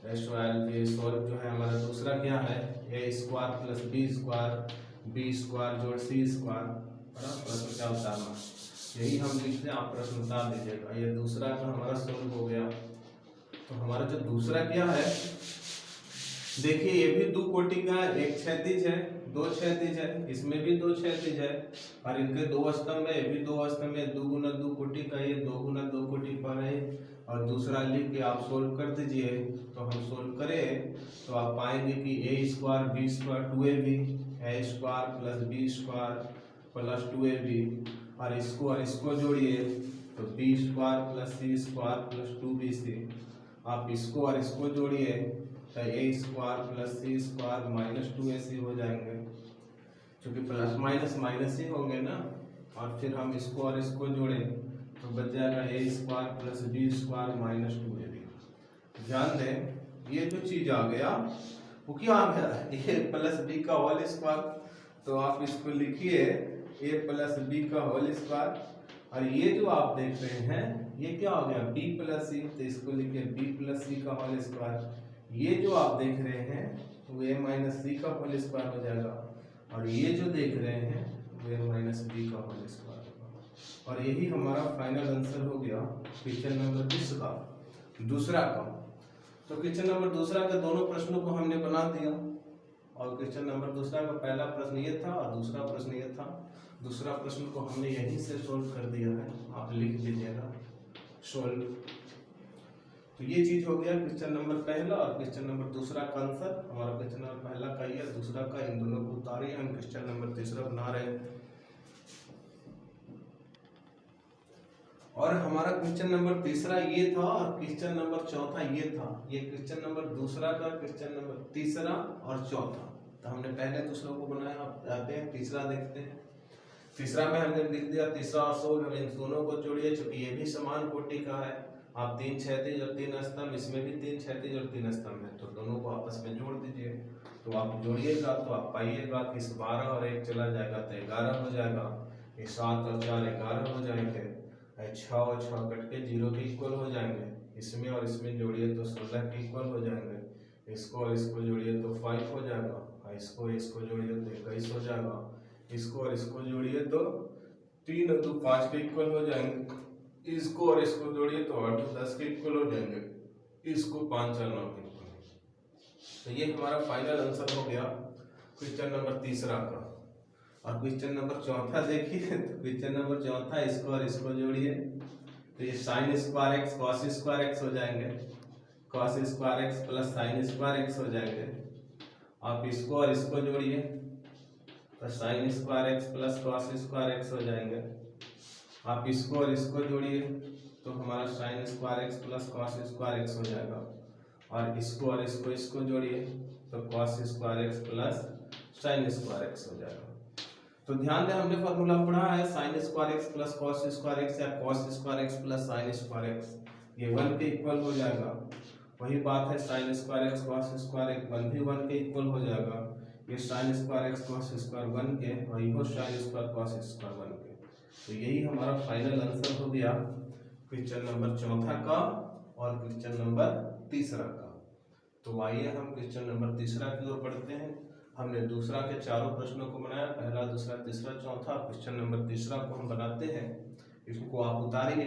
सोल्व जो है हमारा दूसरा क्या है, a² + b² जोड़ c²। प्रश्न क्या उतारना, यही हम लिखते हैं, आप प्रश्न उतार दीजिएगा। ये दूसरा का हमारा सोल्व हो गया। तो हमारा जो दूसरा क्या है, देखिए ये भी 2 कोटि का, एक क्षैतिज है, 2 क्षैतिज है, इसमें भी 2 क्षैतिज है, और इनके 2 स्तंभ है, ये भी 2 स्तंभ है, 2 × 2 कोटि का, ये 2 × 2 कोटि पर है। और दूसरा लिख के आप सोल्व कर दीजिए। तो हम सोल्व करें तो आप पाएंगे कि a² b² 2ab, a² + b² + 2ab, और इसको जोड़िए तो b² + c² + 2bc। आप इसको और इसको जोड़िए तो a² + c² - 2ac हो जाएंगे, क्योंकि प्लस माइनस माइनस ही होंगे ना। और फिर हम इसको और इसको जोड़ें तो बच जाएगा a² + b² - 2ab। ध्यान दें, ये जो चीज आ गया वो क्या आ गया, a + b का होल स्क्वायर। तो आप इसको लिखिए a + b का होल स्क्वायर, और ये जो आप देख रहे हैं ये क्या हो गया b + c, तो इसको लिखिए b + c का होल स्क्वायर। ये जो आप देख रहे हैं वो a - c का होल स्क्वायर हो जाएगा, और ये जो देख रहे हैं वो a - b का होल स्क्वायर होगा। और यही हमारा फाइनल आंसर हो गया क्वेश्चन नंबर 20 का, दूसरा का। तो क्वेश्चन नंबर दूसरा के दोनों प्रश्नों को हमने बना दिया, और क्वेश्चन नंबर दूसरा का पहला प्रश्न ये था और दूसरा प्रश्न ये था। दूसरा प्रश्न को हमने यहीं से सोल्व कर दिया है, आप लिख दीजिएगा सोल्व। तो ये चीज हो गया क्वेश्चन नंबर पहला और क्वेश्चन नंबर दूसरा का आंसर। हमारा क्वेश्चन नंबर पहला का ये, दूसरा का, इन दोनों को उतारिए, हम क्वेश्चन नंबर तीसरा बना रहे हैं। और हमारा क्वेश्चन नंबर तीसरा ये था और क्वेश्चन नंबर चौथा ये था। ये क्वेश्चन नंबर दूसरा का, क्वेश्चन नंबर तीसरा और चौथा। तो हमने पहले दूसरों को बनाया, अब आते हैं तीसरा देखते हैं। तीसरा में हमने लिख दिया तीसरा और सोल्व। इन दोनों को जोड़िए, चूंकि ये भी समान कोटि का है। आप 3 क्षैतिज और 3 स्तंभ, इसमें भी 3 क्षैतिज और 3 स्तंभ है, तो दोनों को आपस में जोड़ दीजिए। तो आप जोड़िएगा तो आप पाइएगा कि इस 12 और 1 चला जाएगा तो 11 हो जाएगा। ये 7 और 4 11 हो जाएंगे। 6 और 6 कट के 0 के इक्वल हो जाएंगे। इसमें और इसमें जोड़िए तो 16 के इक्वल हो जाएंगे। इसको और इसको जोड़िए तो 5 हो जाएगा। इसको जोड़िए तो 21 हो जाएगा। इसको और इसको जोड़िए तो 3 और 2 5 के इक्वल हो जाएंगे। इसको और इसको जोड़िए तो 8 और 10 के इक्वल हो जाएंगे। इसको 5 और 9 के इक्वल। तो ये हमारा फाइनल आंसर हो गया क्वेश्चन नंबर तीसरा का। और क्वेश्चन नंबर चौथा देखिए, तो क्वेश्चन नंबर चौथा, इसको और इसको जोड़िए तो ये sine square x cos square x हो जाएंगे। Cos square x plus sine square x हो जाएंगे। आप इसको और इसको जोड़िए तो sign square x plus cos square x हो जाएंगे। आप इसको और इसको जोड़िए तो हमारा sign square x plus cos square x हो जाएगा। और इसको और इसको जोड़िए तो cos square x plus sine square x हो जाएगा। तो ध्यान दें, हमने फॉर्मूला पढ़ा है sine square x plus cos square x या cos square x plus sine square x, ये 1 के इक्वल हो जाएगा। वही बात है sine square x cos square x 1 भी 1 के इक्वल हो जाएगा। ये sine square x cos square 1 के, वही हो साइन स्क्वायर कॉस स्क्वायर 1 के। तो यही हमारा फाइनल आंसर हो गया क्वेश्चन नंबर चौथा का और क्वेश्चन नंबर तीसरा का। तो आइए हम क्वेश्चन नंबर तीसरा की ओर बढ़ते हैं। हमने दूसरा के चारों प्रश्नों को बनाया, पहला दूसरा तीसरा चौथा। क्वेश्चन नंबर तीसरा को हम बनाते हैं, इसको आप उतारिए।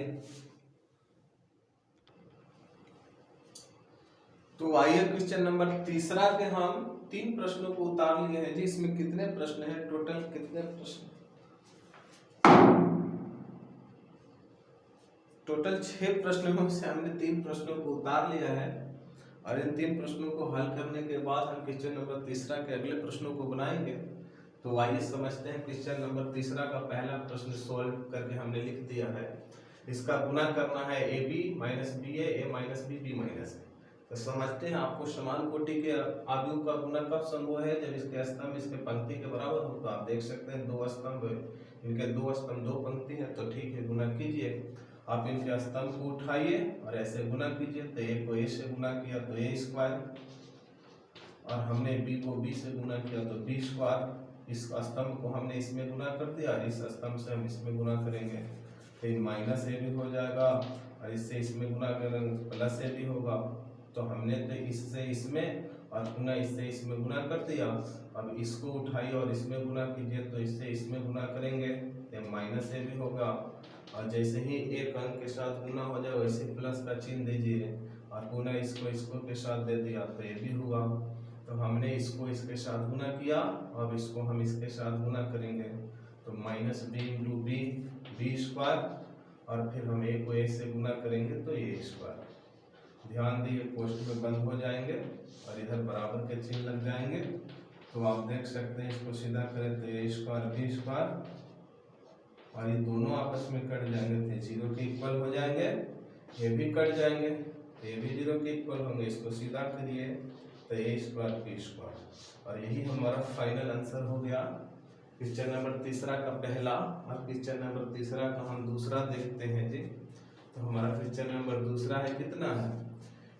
तो आइए क्वेश्चन नंबर तीसरा के हम 3 प्रश्नों को उतार लिए हैं जी। इसमें कितने प्रश्न हैं, टोटल कितने प्रश्न? टोटल 6 प्रश्नों से हमने 3 प्रश्नों को उतार लिया है। और इन 3 प्रश्नों को हल करने के बाद हम क्वेश्चन नंबर तीसरा के अगले प्रश्नों को बनाएंगे। तो आइए समझते हैं। क्वेश्चन नंबर तीसरा का पहला प्रश्न सोल्व करके हमने लिख दिया है। इसका गुना करना है AB minus BA, A minus B, B minus A। तो समझते हैं, आपको समान कोटि के आव्यूह का गुना कब संभव है? जब इसके स्तंभ इसके पंक्ति के बराबर हो। तो आप देख सकते हैं 2 स्तंभ है, इनके 2 स्तंभ 2 पंक्ति है, तो ठीक है गुना कीजिए। आप इनके स्तंभ को उठाइए और ऐसे गुना कीजिए। तो A को A से गुना किया तो A स्क्वायर, और हमने B को B से गुना किया तो B स्क्वायर। इस स्तंभ को हमने इसमें गुना कर दिया, इस स्तंभ से हम इसमें गुना करेंगे तो माइनस A भी हो जाएगा, और इससे इसमें गुना करेंगे प्लस A भी होगा। तो हमने तो इससे इसमें और पुनः इससे इसमें गुना कर दिया। अब इसको उठाइए और इसमें गुना कीजिए तो इससे इसमें गुना करेंगे तो माइनस A भी होगा। और जैसे ही एक अंक के साथ गुना हो जाए वैसे प्लस का चिन्ह दीजिए, और पुनः इसको इसको के साथ दे दिया तो ये भी हुआ। तो हमने इसको इसके साथ गुना किया, अब इसको हम इसके साथ गुना करेंगे तो minus B into B, B square, और फिर हम A को A से गुना करेंगे तो A स्क्वायर। ध्यान दिए, कोष्ठ में बंद हो जाएंगे और इधर बराबर के चिन्ह लग जाएंगे। तो आप देख सकते हैं, इसको सीधा करें तो A स्क्वायर B स्क्वायर, और ये दोनों आपस में कट जाएंगे तो 0 के इक्वल हो जाएंगे। ये भी कट जाएंगे तो ये भी 0 के इक्वल होंगे। इसको सीधा करिए तो A स्क्वायर B स्क्वायर, और यही हमारा फाइनल आंसर हो गया क्वेश्चन नंबर तीसरा का पहला। और क्वेश्चन नंबर तीसरा का हम दूसरा देखते हैं जी। तो हमारा क्वेश्चन नंबर दूसरा है, कितना है?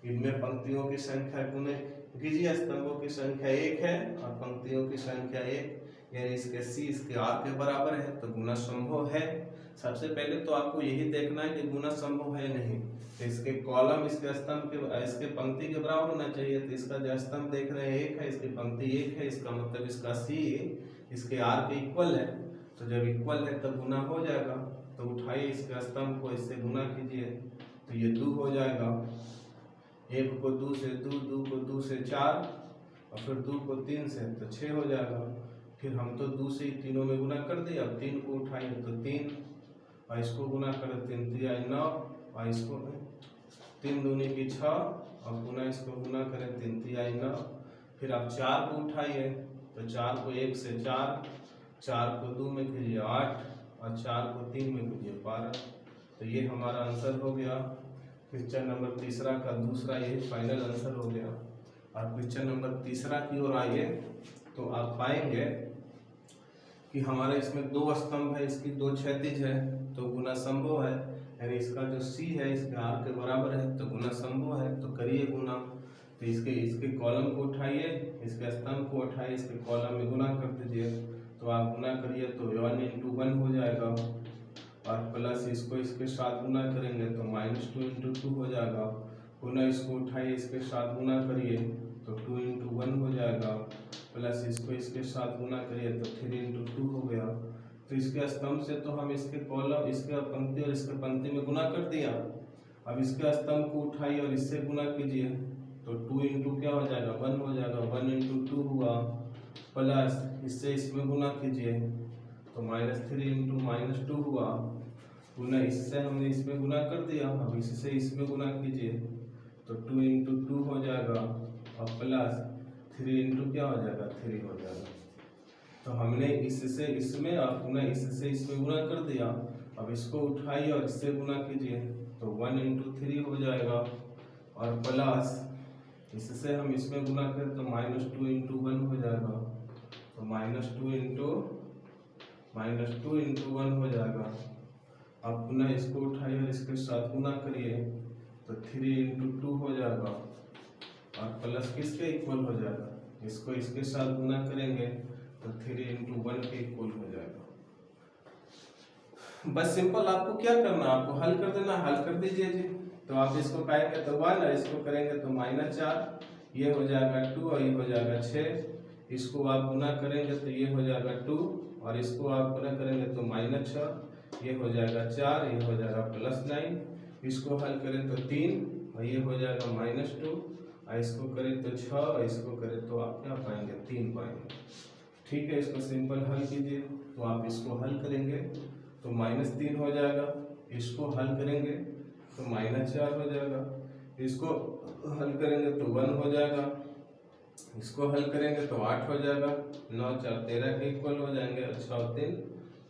इनमें पंक्तियों की संख्या गुने कीजिए, स्तंभों की संख्या 1 है और पंक्तियों की संख्या 1, यानी इसके C इसके R के बराबर है, तो गुना संभव है। सबसे पहले तो आपको यही देखना है कि गुना संभव है नहीं। तो इसके कॉलम इसके स्तंभ के इसके पंक्ति के बराबर होना चाहिए। तो इसका जो स्तंभ देख रहे हैं 1 है, इसकी पंक्ति 1 है, इसका मतलब इसका C इसके R के इक्वल है। तो जब इक्वल है तब गुना हो जाएगा। तो उठाइए इसके स्तंभ को, इससे गुना कीजिए तो ये 2 हो जाएगा। 1 को 2 से 2 को 2 से 4 और फिर 2 को 3 से तो 6 हो जाएगा। फिर हम तो 2 से ही तीनों में गुना कर दिया, अब 3 को उठाएंगे तो 3 और इसको गुना करें 3 3 9 और इसको 3 दूनी की 6 और पुनः इसको गुना करें 3 3 9। फिर आप 4 को उठाइए तो 4 को 1 से 4 को 2 में कीजिए 8 और 4 को 3 में कीजिए 12। तो ये हमारा आंसर हो गया क्वेश्चन नंबर तीसरा का दूसरा, यही फाइनल आंसर हो गया। और क्वेश्चन नंबर तीसरा की ओर आइए तो आप पाएंगे कि हमारे इसमें 2 स्तंभ है, इसकी 2 क्षैतिज है तो गुना संभव है, यानी इसका जो सी है इसके आर के बराबर है तो गुना संभव है। तो करिए गुना, तो इसके कॉलम को उठाइए, इसके स्तंभ को उठाइए, इसके कॉलम में गुना कर दीजिए। तो आप गुना करिए तो 1 × 1 हो जाएगा और प्लस इसको इसके साथ गुना करेंगे तो -2 × 2 हो जाएगा। पुनः इसको उठाइए, इसके साथ गुना करिए तो 2 × 1 हो जाएगा, प्लस इसको इसके साथ गुना करिए तो 3 × 2 हो गया। तो इसके स्तंभ से तो हम इसके कॉलम, इसके पंक्ति और इसके पंक्ति में गुना कर दिया। अब इसके स्तंभ को उठाइए और इससे गुना कीजिए तो 2 × क्या हो जाएगा 1 हो जाएगा, 1 × 2 हुआ, प्लस इससे इसमें गुना कीजिए तो -3 × -2 हुआ। पुनः इससे हमने इसमें गुना कर दिया, अब इससे इसमें गुना कीजिए तो 2 × 2 हो जाएगा और प्लस 3 × क्या हो जाएगा 3 हो जाएगा। तो हमने इससे इसमें और पुनः इससे इसमें गुना कर दिया। अब इसको उठाइए और इससे गुना कीजिए तो 1 × 3 हो जाएगा और प्लस इससे हम इसमें गुना करें तो -2 × 1 हो जाएगा, तो -2 × 1 हो जाएगा। अब पुनः इसको उठाइए और इसके साथ गुना करिए तो 3 × 2 हो जाएगा और प्लस किसके इक्वल हो जाएगा, इसको इसके साथ गुना करेंगे तो 3 × 1 के इक्वल हो जाएगा। बस सिंपल आपको क्या करना, आपको हल कर देना, हल कर दीजिए जी। तो आप इसको करेंगे तो 1 और इसको करेंगे तो -4, ये हो जाएगा 2 और ये हो जाएगा 6। इसको आप गुना करेंगे तो ये हो जाएगा 2 और इसको आप गुना करेंगे तो -6, ये हो जाएगा 4, ये हो जाएगा +9। इसको हल करें तो 3 और ये हो जाएगा -2 और इसको करें तो 6 और इसको करें तो आप क्या पाएंगे 3 पाएंगे। ठीक है, इसको सिंपल हल कीजिए। तो आप इसको हल करेंगे तो -3 हो जाएगा, इसको हल करेंगे तो -4 हो जाएगा, इसको हल करेंगे तो 1 हो जाएगा, इसको हल करेंगे तो 8 हो जाएगा, 9 × 4 = 13 के इक्वल हो जाएंगे और 6 × 3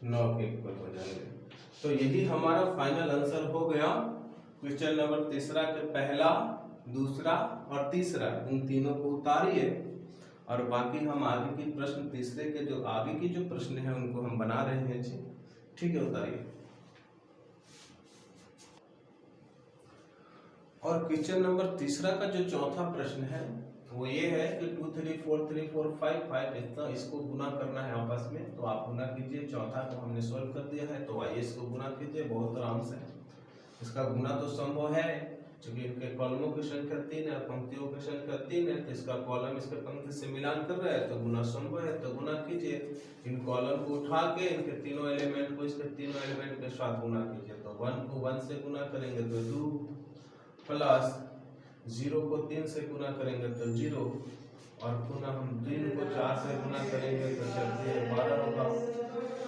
= 9 के इक्वल हो जाएंगे। तो यही हमारा फाइनल आंसर हो गया क्वेश्चन नंबर तीसरा के पहला, दूसरा और तीसरा, इन तीनों को उतारिए और बाकी हम आगे की प्रश्न तीसरे के जो आगे की जो प्रश्न है उनको हम बना रहे हैं जी। ठीक है, उतारिए। और क्वेश्चन नंबर तीसरा का जो चौथा प्रश्न है वो ये है कि 2 3 4 3 4 5 5 इतना इसको गुना करना है आपस में। तो आप गुना कीजिए, चौथा को हमने सोल्व कर दिया है तो आइए इसको गुना कीजिए बहुत आराम से। इसका गुना तो संभव है क्योंकि इनके कॉलमों की संख्या 3 है, पंक्तियों की संख्या 3 है, तो इसका कॉलम इसके पंक्ति से मिलान कर रहा है तो गुना संभव है। तो गुना कीजिए, इन कॉलम को उठा के इनके तीनों एलिमेंट को इसके तीनों एलिमेंट के साथ गुना कीजिए। तो 1 को 1 से गुना करेंगे तो 2, प्लस 0 को 3 से गुना करेंगे तो 0 और पुनः हम 3 को 4 से गुना करेंगे तो 12 होगा।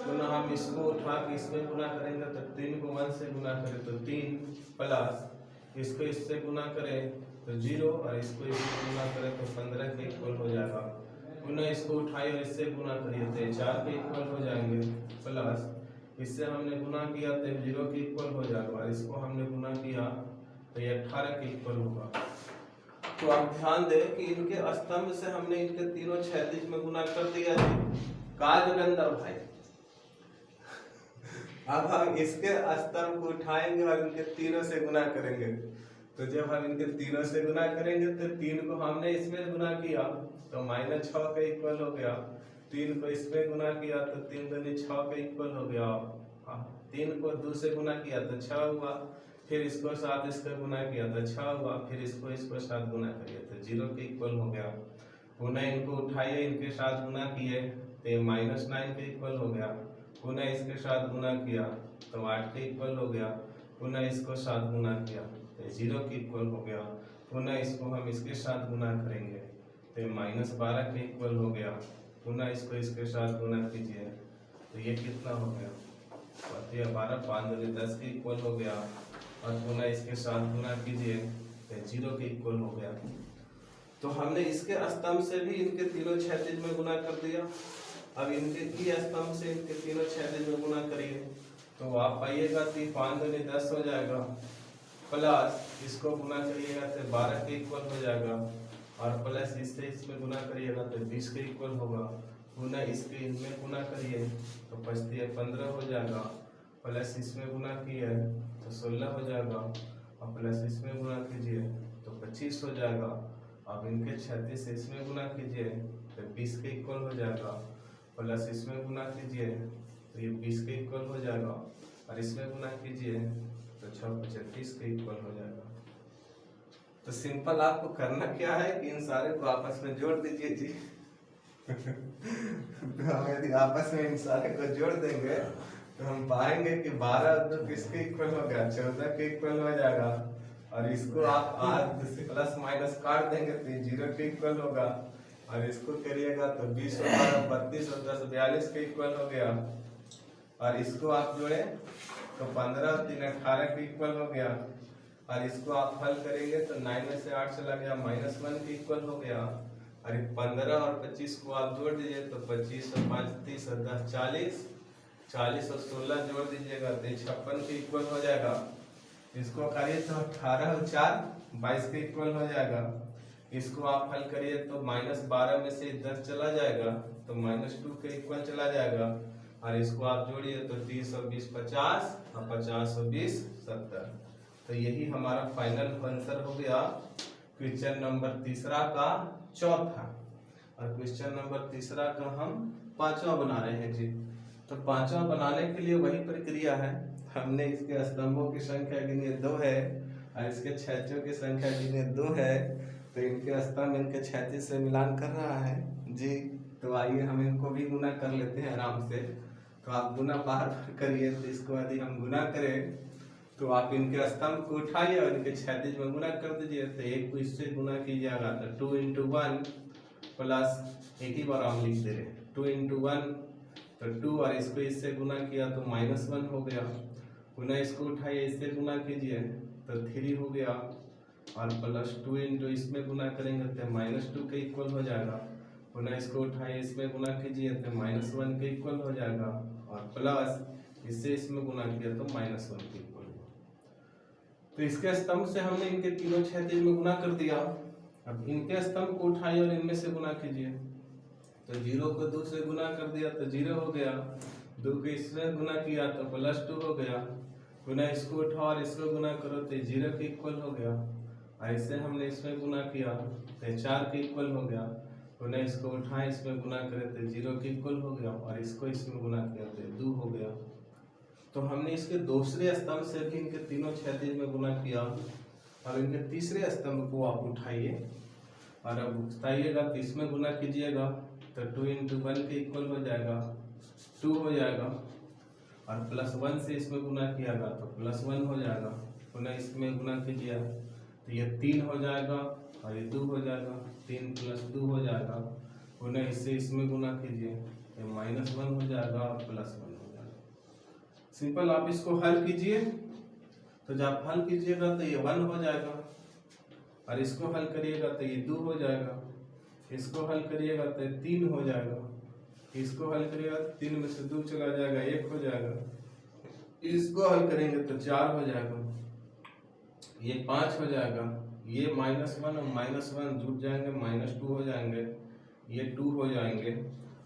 पुनः हम इसको उठा के इसमें गुना करेंगे तो 3 को 1 से गुना करें तो 3, प्लस इसको इससे गुना करें तो 0 और इसको इससे गुना करें तो 15 के इक्वल हो जाएगा। पुनः इसको उठाइए और इससे गुना करिए तो 4 के इक्वल हो जाएंगे, प्लस इससे हमने गुना किया तो 0 के इक्वल हो जाएगा और इसको हमने गुना किया तो ये 18 के इक्वल होगा। तो आप ध्यान दें कि इनके स्तंभ से हमने इनके तीनों क्षैतिज में गुना कर दिया है। काजगंधा भाई, अब हम इसके स्तंभ को उठाएंगे और इनके तीनों से गुना करेंगे। तो जब हम इनके तीनों से गुना करेंगे तो 3 को हमने इसमें गुना किया तो -6 के इक्वल हो गया, 3 को इसमें गुना किया तो 3 दूनी 6 के इक्वल हो गया, 3 को 2 से गुना किया तो 6 हुआ, फिर इसको साथ इसका गुना किया तो 6 हुआ, फिर इसको साथ गुना करिए तो 0 के इक्वल हो गया। पुनः इनको उठाइए, इनके साथ गुना किए तो -9 के इक्वल हो गया, पुनः इसके साथ गुना किया तो 8 के इक्वल हो गया, पुनः इसको साथ गुना किया तो 0 के इक्वल हो गया। पुनः इसको हम इसके साथ गुना करेंगे तो -12 के इक्वल हो गया। पुनः इसको इसके साथ गुना कीजिए तो ये कितना हो गया, 12 5 दूनी 10 के इक्वल हो गया। और पुनः इसके साथ गुना कीजिए तो 0 के इक्वल हो गया। तो हमने इसके स्तंभ से भी इनके तीनों क्षैतिज में गुना कर दिया। अब इनके की स्तंभ से इनके तीनों क्षैतिज में गुना करिए तो आप पाइएगा कि 5 दूनी 10 हो जाएगा, प्लस इसको गुना करिएगा तो 12 के इक्वल हो जाएगा, और प्लस इससे इसमें गुना करिएगा तो 20 के इक्वल होगा। पुनः इसके इनमें गुना करिए तो 15 हो जाएगा, प्लस इसमें गुना किए तो 16 हो जाएगा, और प्लस इसमें गुना कीजिए तो 25 हो जाएगा। अब इनके 36 से इसमें गुना कीजिए तो 20 के इक्वल हो जाएगा, प्लस इसमें गुना कीजिए तो ये 20 के इक्वल हो जाएगा, और इसमें गुना कीजिए तो 6 35 के इक्वल हो जाएगा। तो सिंपल आपको करना क्या है कि इन सारे को आपस में जोड़ दीजिए जी। तो हम यदि आपस में इन सारे को जोड़ देंगे तो हम पाएंगे कि 12 तो किसके इक्वल हो गया, 14 के इक्वल हो जाएगा। और इसको आप आज से प्लस माइनस काट देंगे तो 0 के इक्वल होगा, और इसको करिएगा तो 20 और 12 32 और 10 42 के इक्वल हो गया। और इसको आप जोड़े तो 15 और 3 18 के इक्वल हो गया। और इसको आप हल करेंगे तो 9 में से 8 चला गया, -1 के इक्वल हो गया। और 15 और 25 को आप जोड़ दीजिए तो 25 और 5 30 और 10 40, 40 और 16 जोड़ दीजिएगा तो 56 के इक्वल हो जाएगा। इसको करिए तो 18 और 4 22 के इक्वल हो जाएगा। इसको आप हल करिए तो -12 में से 10 चला जाएगा तो -2 के इक्वल चला जाएगा। और इसको आप जोड़िए तो 30 और 20 50, और 50 और 20 70। तो यही हमारा फाइनल आंसर हो गया क्वेश्चन नंबर तीसरा का चौथा। और क्वेश्चन नंबर तीसरा का हम पांचवा बना रहे हैं जी। तो पांचवा बनाने के लिए वही प्रक्रिया है, हमने इसके स्तंभों की संख्या गिनी 2 है और इसके क्षैतियों की संख्या गिनी 2 है। तो इनके स्तंभ इनके क्षैतिज से मिलान कर रहा है जी। तो आइए हम इनको भी गुना कर लेते हैं आराम से। तो आप गुना बार बार करिए, तो इसको यदि हम गुना करें तो आप इनके स्तंभ को उठाइए और इनके क्षैतिज में गुना कर दीजिए। तो एक को इससे गुना कीजिएगा तो 2 × 1 प्लस एक ही बार हम लिख दे रहे 2 × 1 तो 2, और इसको इससे गुना किया तो -1 हो गया। पुनः इसको उठाइए इससे गुना कीजिए तो 3 हो गया, और प्लस 2 × इसमें गुना करेंगे तो -2 के इक्वल हो जाएगा। पुनः इसको उठाइए इसमें गुना कीजिए तो -1 के इक्वल हो जाएगा, और प्लस इससे इसमें गुना किया तो -1 के इक्वल। तो इसके स्तंभ से हमने इनके तीनों क्षैतिज में गुना कर दिया। अब इनके स्तंभ को उठाइए और इनमें से गुना कीजिए। तो 0 को 2 से गुना कर दिया तो 0 हो गया, 2 को इससे गुना किया तो +2 हो गया। पुनः इसको उठाओ और इसको गुना करो तो 0 के इक्वल हो गया। ऐसे हमने इसमें गुना किया तो 4 के इक्वल हो गया। पुनः इसको उठाएं इसमें गुना करें तो 0 के इक्वल हो गया, और इसको इसमें गुना किया तो 2 हो गया। तो हमने इसके दूसरे स्तंभ से भी इनके तीनों क्षैतिज में गुना किया। अब इनके तीसरे स्तंभ को आप उठाइए और अब उठाइएगा तो इसमें गुना कीजिएगा तो 2 × 1 के इक्वल हो जाएगा, 2 हो जाएगा। और +1 से इसमें गुना कियागा तो +1 हो जाएगा। पुनः इसमें गुना कीजिए तो ये 3 हो जाएगा और ये 2 हो जाएगा, 3 + 2 हो जाएगा। पुनः इससे इसमें गुना कीजिए तो -1 हो जाएगा और +1 हो जाएगा। सिंपल आप इसको हल कीजिए तो जब हल कीजिएगा तो ये 1 हो जाएगा, और इसको हल करिएगा तो ये 2 हो जाएगा, इसको हल करिएगा तो 3 हो जाएगा, इसको हल करिएगा तो 3 में से 2 चला जाएगा 1 हो जाएगा, इसको हल करेंगे तो 4 हो जाएगा, ये 5 हो जाएगा, ये -1 और -1 जुट जाएंगे -2 हो जाएंगे, ये 2 हो जाएंगे,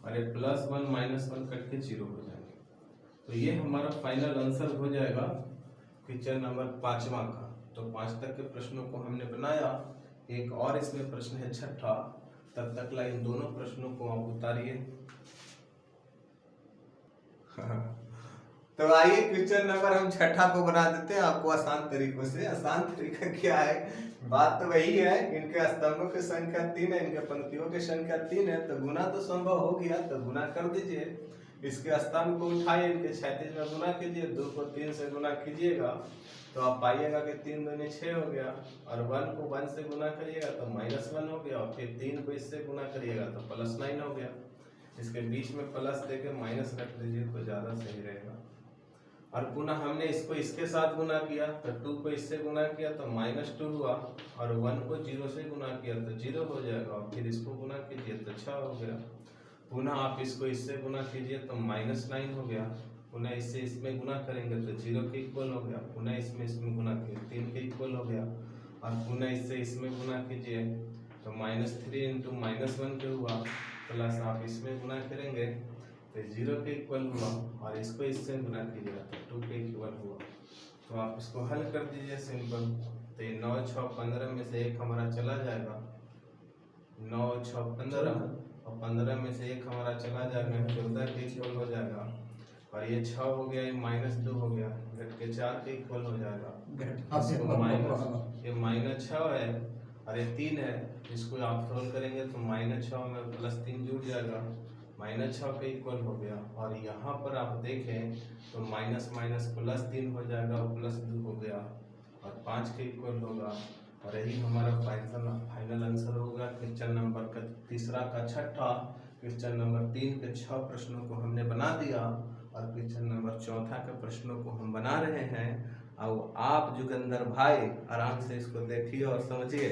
और ये +1 -1 कट के 0 हो जाएंगे। तो ये हमारा फाइनल आंसर हो जाएगा क्वेश्चन नंबर 5वां का। तो 5 तक के प्रश्नों को हमने बनाया। एक और इसमें प्रश्न है 6ठा, तब तक इन दोनों प्रश्नों को आप उतारिए। तो आइए क्वेश्चन नंबर हम 6ठा को बना देते हैं आपको आसान तरीकों से। आसान तरीका क्या है, बात तो वही है, इनके स्तंभों की संख्या 3 है, इनके पंक्तियों की संख्या 3 है, तो गुना तो संभव हो गया तो गुना कर दीजिए। इसके स्थान को उठाइए, इनके क्षैतिज में गुना कीजिए, 2 को 3 से गुना कीजिएगा तो आप पाइएगा कि 3 दूनी 6 हो गया, और 1 को 1 से गुना करिएगा तो -1 हो गया, और फिर 3 को इससे गुना करिएगा तो +9 हो गया। इसके बीच में प्लस देके माइनस रख दीजिए तो ज़्यादा सही रहेगा। और पुनः हमने इसको इसके साथ गुना किया तो 2 को इससे गुना किया तो -2 हुआ, और 1 को 0 से गुना किया तो 0 हो जाएगा, और फिर इसको गुना कीजिए तो 6 हो गया। पुनः आप इसको इससे गुना कीजिए तो -9 हो गया, पुनः इससे इसमें गुना करेंगे तो 0 के इक्वल हो गया, पुनः इसमें गुना किए 3 के इक्वल हो गया, और पुनः इससे इसमें गुना कीजिए तो -3 × -1 के हुआ, प्लस आप इसमें गुना करेंगे तो 0 के इक्वल हुआ, और इसको इससे गुना कीजिएगा तो 2 के इक्वल हुआ। तो आप इसको हल कर दीजिए सिंपल, तो ये 9, 6, 15 में से 1 हमारा चला जाएगा, 9, 6, 15, और 15 में से 1 हमारा चला जाएगा, 14 के इक्वल हो जाएगा, और ये 6 हो गया, ये -2 हो गया, घट के 4 के इक्वल हो जाएगा। ये -6 है और ये 3 है, इसको आप सोल्व करेंगे तो -6 में +3 जुड़ जाएगा, -6 के इक्वल हो गया। और यहाँ पर आप देखें तो माइनस +3 हो जाएगा और +2 हो गया, और 5 के इक्वल होगा, और यही हमारा फाइनल आंसर होगा। क्वेश्चन नंबर का तीसरा का छठा, क्वेश्चन नंबर 3 के 6 प्रश्नों को हमने बना दिया, और क्वेश्चन नंबर चौथा के प्रश्नों को हम बना रहे हैं। अब आप जुगंदर भाई आराम से इसको देखिए और समझिए।